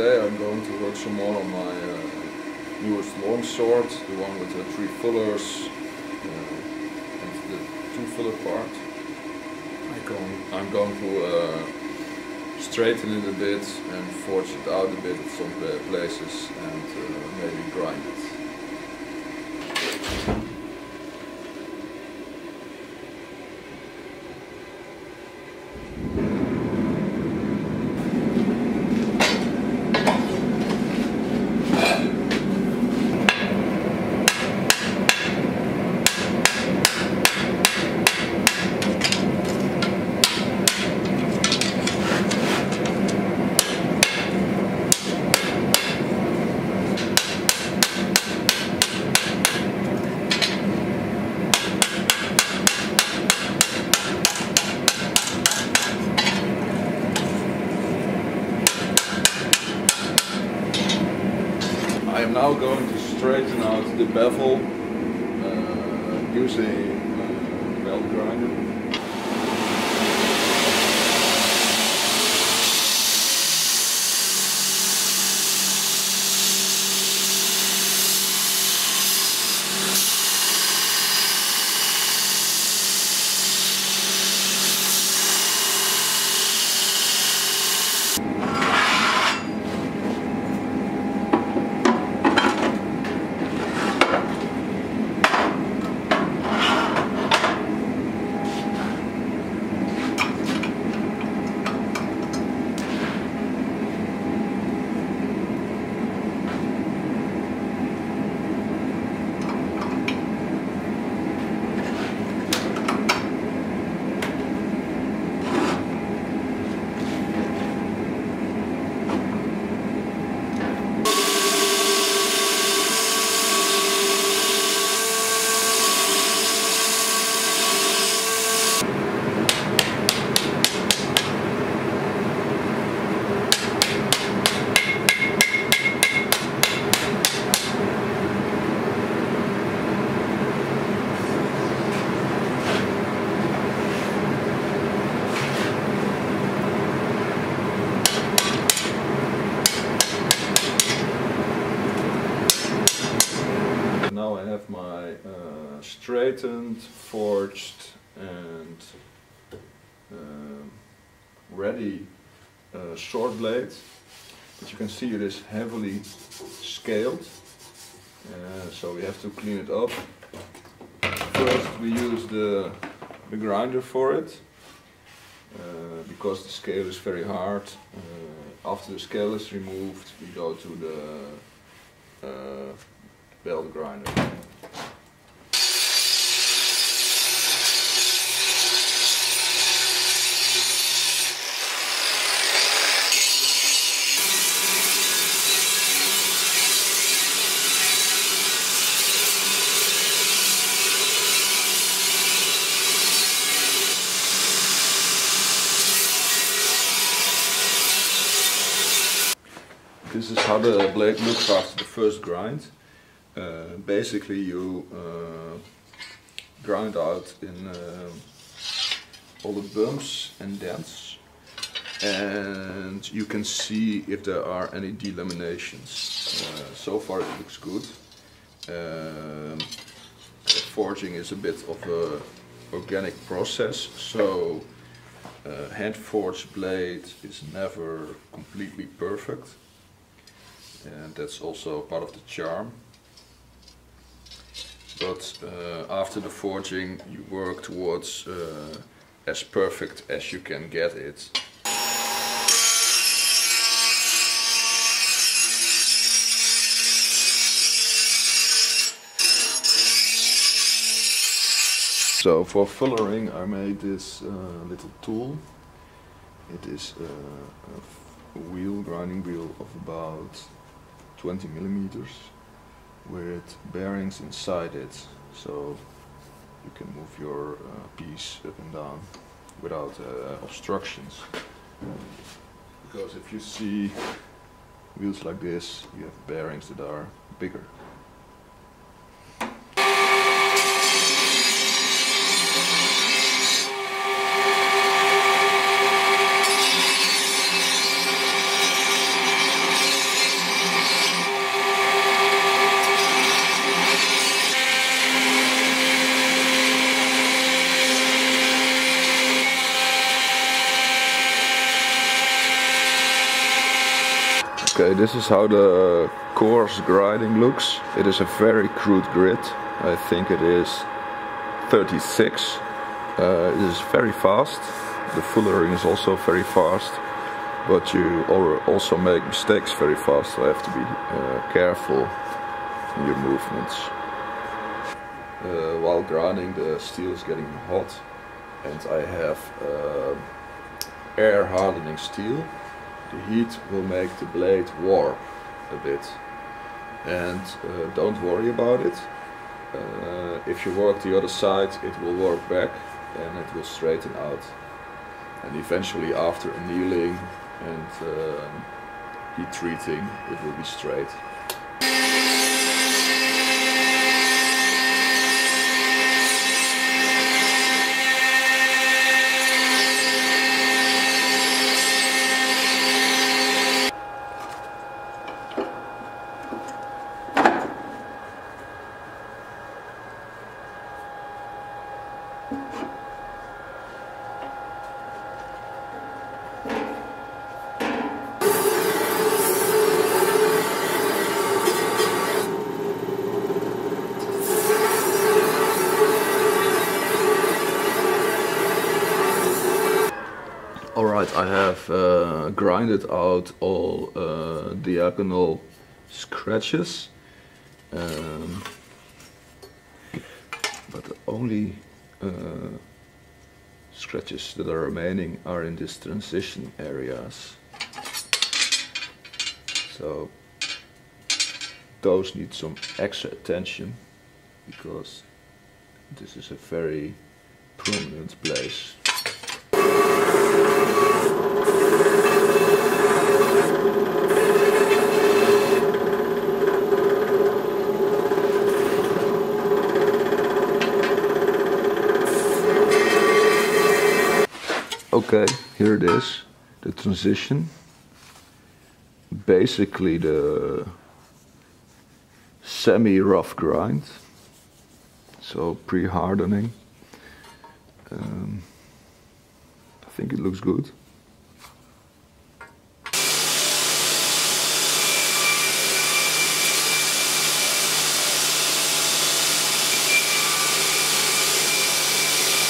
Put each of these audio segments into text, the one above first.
today I'm going to work some more on my newest longsword, the one with the 3 fillers and the 2 filler part. I'm going to straighten it a bit and forge it out a bit at some places and maybe grind it. I am now going to straighten out the bevel using a weld grinder. Now I have my straightened, forged and ready sword blade. But you can see it is heavily scaled, so we have to clean it up. First we use the grinder for it, because the scale is very hard. After the scale is removed we go to the weld grinder. This is how the blade looks after the first grind. Basically you grind out in all the bumps and dents, and you can see if there are any delaminations. So far it looks good. Forging is a bit of an organic process, so hand forged blade is never completely perfect, and that's also part of the charm. But after the forging you work towards as perfect as you can get it. So for fillering I made this little tool. It is a wheel, grinding wheel of about 20 millimeters with bearings inside it, so you can move your piece up and down without obstructions. Because if you see wheels like this, you have bearings that are bigger. Okay, this is how the coarse grinding looks. It is a very crude grit. I think it is 36. It is very fast. The fullering is also very fast, but you also make mistakes very fast, so you have to be careful in your movements. While grinding, the steel is getting hot, and I have air hardening steel. The heat will make the blade warp a bit, and don't worry about it. If you work the other side, it will work back and it will straighten out, and eventually after annealing and heat treating, it will be straight. Alright, I have grinded out all diagonal scratches, but the only scratches that are remaining are in these transition areas. So those need some extra attention, because this is a very prominent place. Okay, here it is, the transition. Basically the semi-rough grind, so pre-hardening. I think it looks good.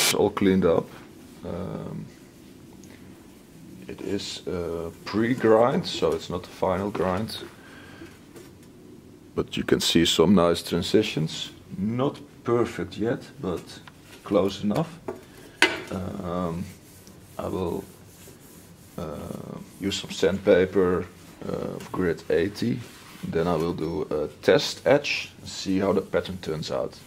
It's all cleaned up. It is pre-grind, so it's not the final grind. But you can see some nice transitions. Not perfect yet, but close enough. I will use some sandpaper of grit 80. Then I will do a test etch and see how the pattern turns out.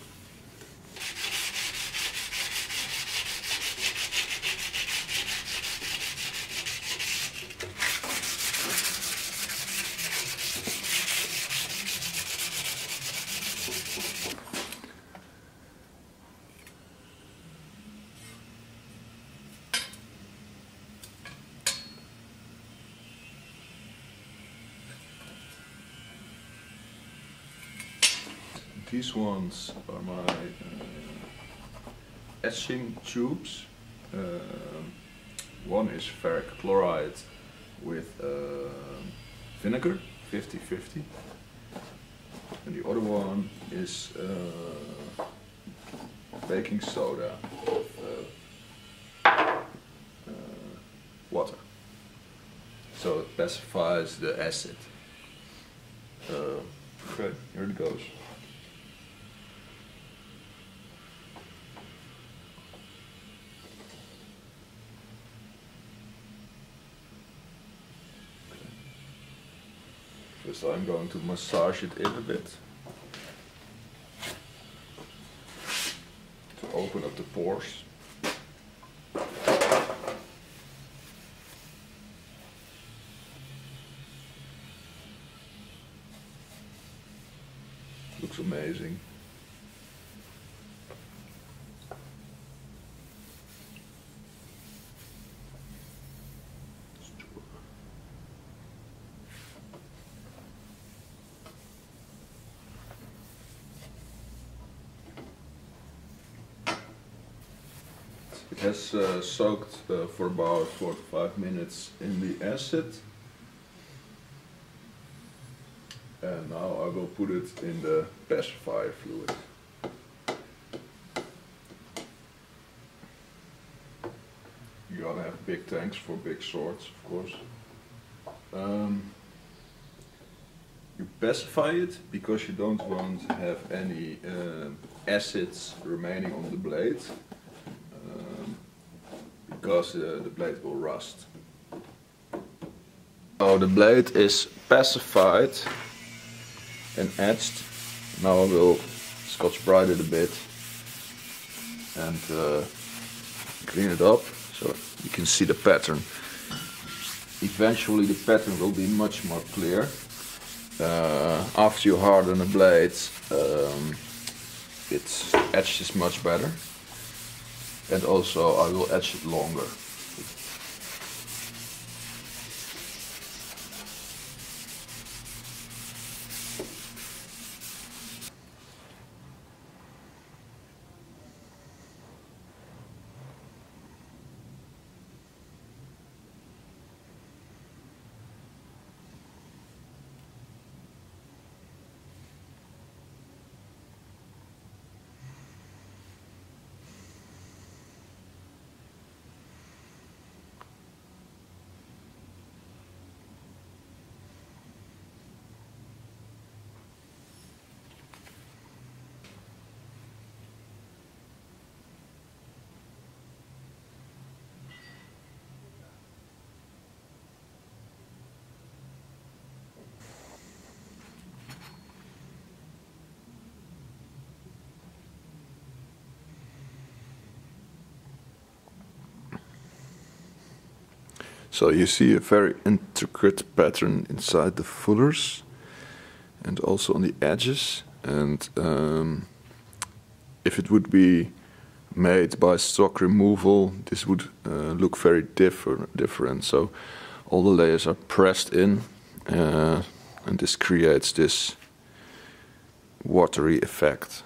These ones are my etching tubes. One is ferric chloride with vinegar, 50-50. And the other one is baking soda with water. So it pacifies the acid. Okay, here it goes. First I'm going to massage it in a bit to open up the pores. Looks amazing. It has soaked for about 4 to 5 minutes in the acid. And now I will put it in the pacifier fluid. You gotta have big tanks for big swords, of course. You pacify it because you don't want to have any acids remaining on the blade, because the blade will rust. So the blade is pacified and etched. Now I will Scotch-Brite it a bit and clean it up so you can see the pattern. Eventually the pattern will be much more clear. After you harden the blade, it etches much better, and also I will etch it longer. So you see a very intricate pattern inside the fullers and also on the edges, and if it would be made by stock removal, this would look very different. So all the layers are pressed in, and this creates this watery effect.